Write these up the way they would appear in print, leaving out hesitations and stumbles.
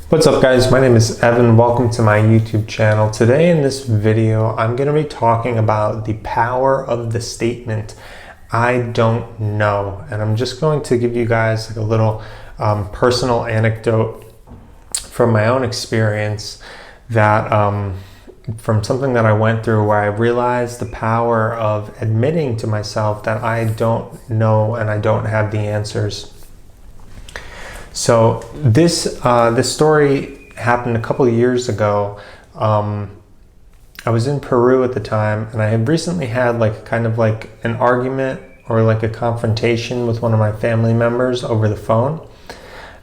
What's up guys, my name is Evan. Welcome to my YouTube channel. Today in this video, I'm going to be talking about the power of the statement, I don't know. And I'm just going to give you guys like a little personal anecdote from my own experience that from something that I went through where I realized the power of admitting to myself that I don't know and I don't have the answers. So this story happened a couple of years ago. I was in Peru at the time, and I had recently had kind of an argument or like a confrontation with one of my family members over the phone.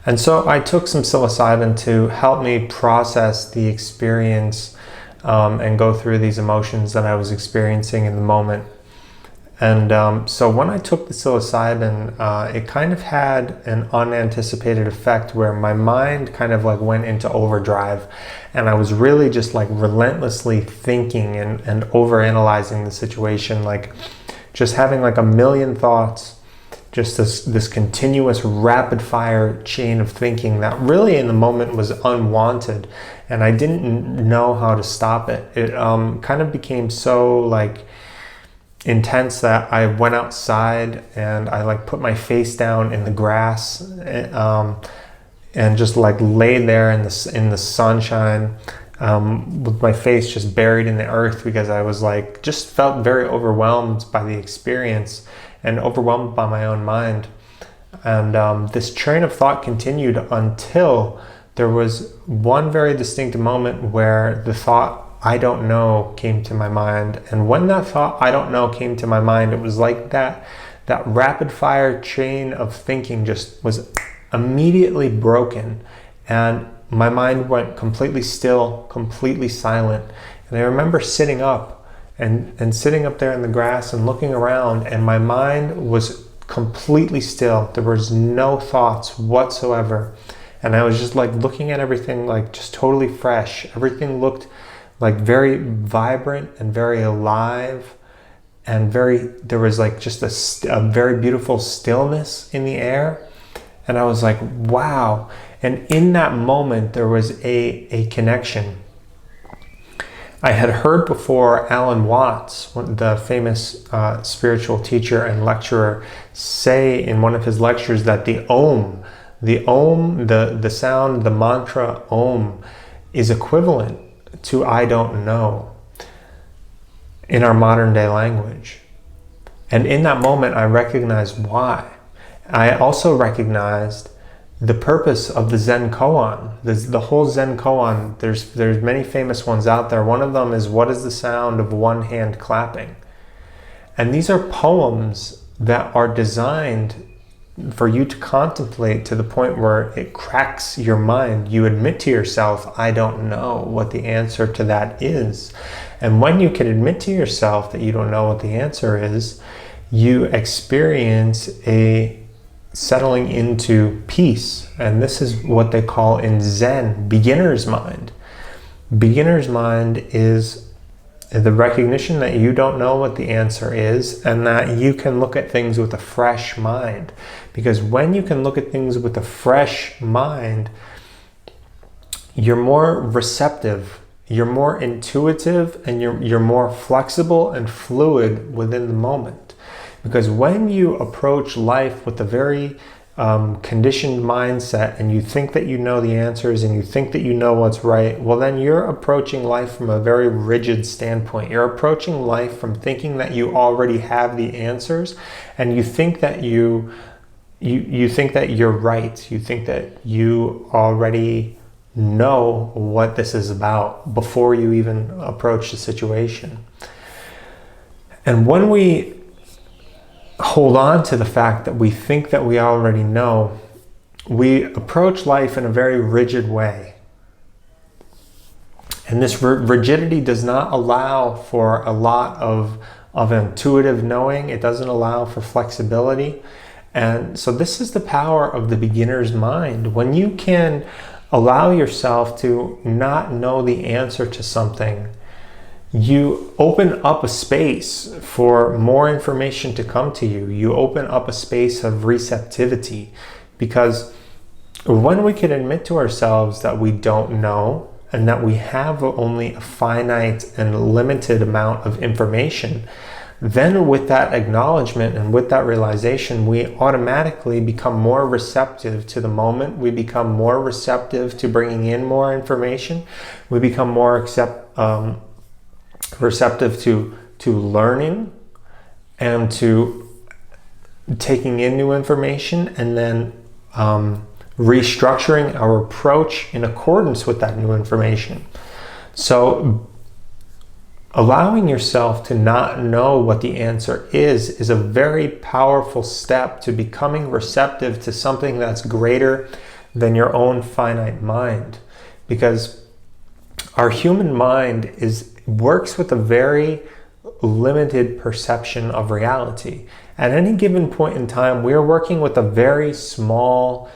And so I took some psilocybin to help me process the experience and go through these emotions that I was experiencing in the moment. And so when I took the psilocybin, it kind of had an unanticipated effect where my mind kind of went into overdrive, and I was really just relentlessly thinking and overanalyzing the situation, just having a million thoughts, just this continuous rapid fire chain of thinking that really in the moment was unwanted, and I didn't know how to stop it. It kind of became so intense that I went outside and I put my face down in the grass and just laid there in the sunshine with my face just buried in the earth, because I was just felt very overwhelmed by the experience and overwhelmed by my own mind. And this train of thought continued until there was one very distinct moment where the thought I don't know came to my mind. And when that thought I don't know came to my mind, it was like that rapid fire chain of thinking just was immediately broken, and my mind went completely still, completely silent. And I remember sitting up and sitting up there in the grass and looking around, and my mind was completely still. There was no thoughts whatsoever, and I was just looking at everything just totally fresh. Everything looked very vibrant and very alive, and there was just a very beautiful stillness in the air. And I was like, wow. And in that moment there was a connection. I had heard before Alan Watts, the famous spiritual teacher and lecturer, say in one of his lectures that the sound, the mantra Om, is equivalent to I don't know in our modern day language. And in that moment I recognized why. I also recognized the purpose of the Zen koan. The whole Zen koan, there's many famous ones out there. One of them is, what is the sound of one hand clapping? And these are poems that are designed for you to contemplate to the point where it cracks your mind. You admit to yourself, I don't know what the answer to that is. And when you can admit to yourself that you don't know what the answer is, you experience a settling into peace. And this is what they call in Zen beginner's mind. Beginner's mind is the recognition that you don't know what the answer is, and that you can look at things with a fresh mind. Because when you can look at things with a fresh mind, you're more receptive, you're more intuitive, and you're more flexible and fluid within the moment. Because when you approach life with a very conditioned mindset, and you think that you know the answers and you think that you know what's right, well then you're approaching life from a very rigid standpoint. You're approaching life from thinking that you already have the answers, and you think that you think that you're right. You think that you already know what this is about before you even approach the situation. And when we hold on to the fact that we think that we already know, we approach life in a very rigid way. And this rigidity does not allow for a lot of intuitive knowing. It doesn't allow for flexibility. And so this is the power of the beginner's mind. When you can allow yourself to not know the answer to something, you open up a space for more information to come to you. You open up a space of receptivity, because when we can admit to ourselves that we don't know and that we have only a finite and limited amount of information, then with that acknowledgement and with that realization, we automatically become more receptive to the moment. We become more receptive to bringing in more information. We become more receptive to learning and to taking in new information, and then restructuring our approach in accordance with that new information. So allowing yourself to not know what the answer is a very powerful step to becoming receptive to something that's greater than your own finite mind. Because our human mind works with a very limited perception of reality. At any given point in time, we are working with a very small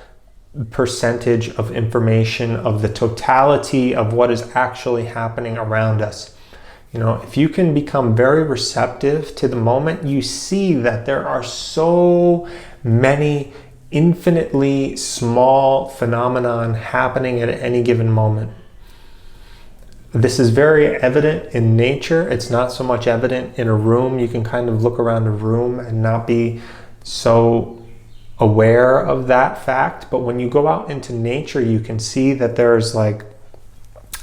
percentage of information of the totality of what is actually happening around us. You know, if you can become very receptive to the moment, you see that there are so many infinitely small phenomenon happening at any given moment. This is very evident in nature. It's not so much evident in a room. You can kind of look around a room and not be so aware of that fact. But when you go out into nature, you can see that there's like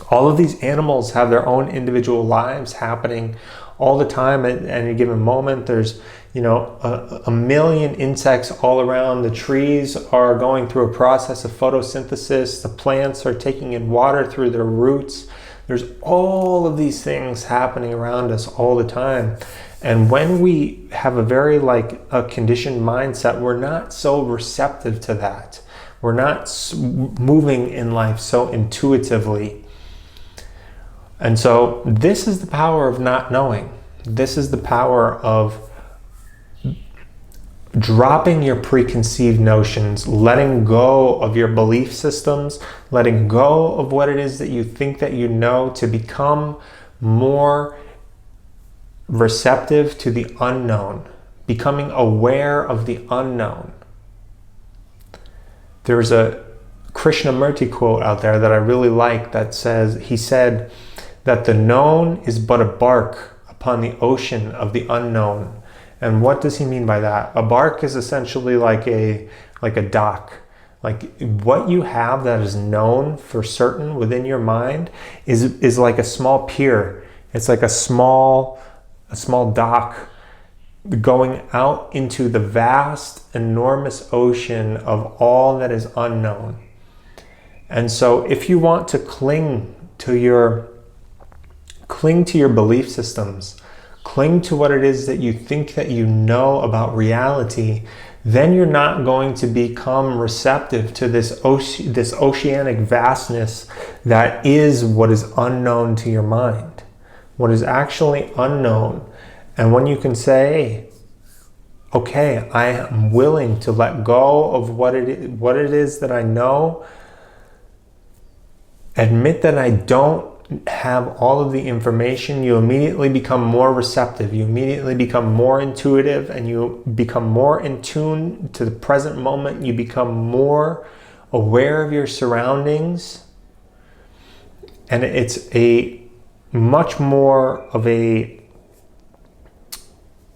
all of these animals have their own individual lives happening all the time at any given moment. There's, you know, a million insects all around. The trees are going through a process of photosynthesis. The plants are taking in water through their roots. There's all of these things happening around us all the time. And when we have a very a conditioned mindset, we're not so receptive to that. We're not moving in life so intuitively. And so this is the power of not knowing. This is the power of dropping your preconceived notions, letting go of your belief systems, letting go of what it is that you think that you know, to become more receptive to the unknown, becoming aware of the unknown. There's a Krishnamurti quote out there that I really like that he said that the known is but a bark upon the ocean of the unknown. And what does he mean by that? A bark is essentially like a dock. Like what you have that is known for certain within your mind is like a small pier. It's like a small dock going out into the vast, enormous ocean of all that is unknown. And so if you want to cling to your belief systems, cling to what it is that you think that you know about reality, then you're not going to become receptive to this oceanic vastness that is what is unknown to your mind, what is actually unknown. And when you can say, okay, I am willing to let go of what it is that I know, admit that I don't have all of the information, you immediately become more receptive. You immediately become more intuitive, and you become more in tune to the present moment. You become more aware of your surroundings. And it's a much more of a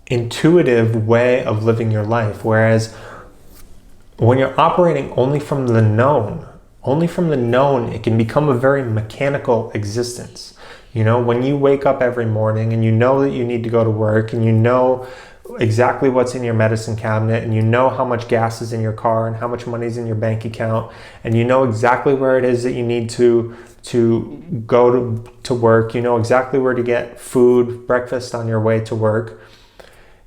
intuitive way of living your life. Whereas when you're operating only from the known, it can become a very mechanical existence. You know, when you wake up every morning and you know that you need to go to work, and you know exactly what's in your medicine cabinet, and you know how much gas is in your car and how much money is in your bank account, and you know exactly where it is that you need to go to work, you know exactly where to get food, breakfast on your way to work,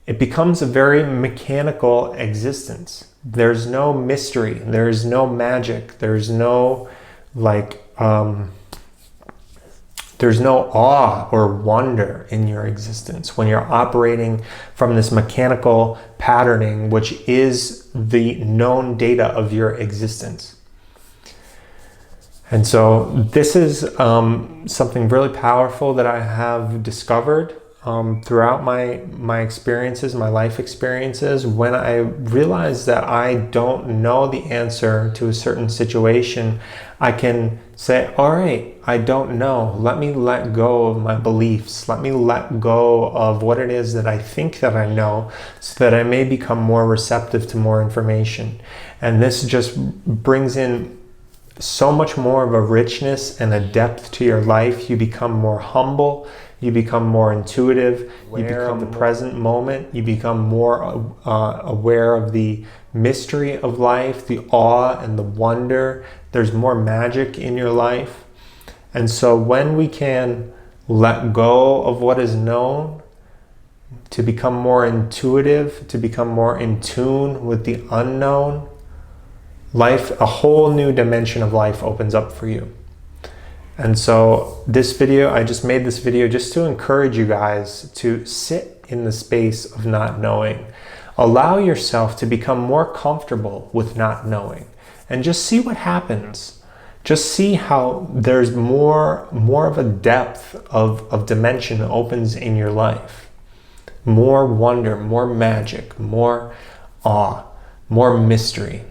it becomes a very mechanical existence. There's no mystery, there's no magic, there's no there's no awe or wonder in your existence when you're operating from this mechanical patterning, which is the known data of your existence. And so this is something really powerful that I have discovered throughout my experiences, my life experiences, when I realize that I don't know the answer to a certain situation, I can say, all right, I don't know. Let me let go of my beliefs. Let me let go of what it is that I think that I know, so that I may become more receptive to more information. And this just brings in so much more of a richness and a depth to your life. You become more humble. You become more intuitive. You become the present moment. You become more aware of the mystery of life, the awe and the wonder. There's more magic in your life. And so when we can let go of what is known, to become more intuitive, to become more in tune with the unknown, life, a whole new dimension of life opens up for you. And so this video, I just made this video just to encourage you guys to sit in the space of not knowing. Allow yourself to become more comfortable with not knowing, and just see what happens. Just see how there's more of a depth of dimension that opens in your life. More wonder, more magic, more awe, more mystery.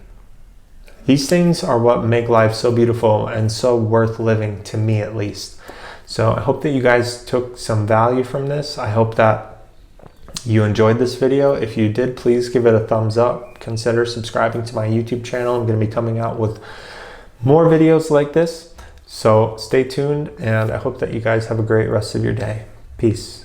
These things are what make life so beautiful and so worth living, to me at least. So I hope that you guys took some value from this. I hope that you enjoyed this video. If you did, please give it a thumbs up. Consider subscribing to my YouTube channel. I'm going to be coming out with more videos like this. So stay tuned, and I hope that you guys have a great rest of your day. Peace.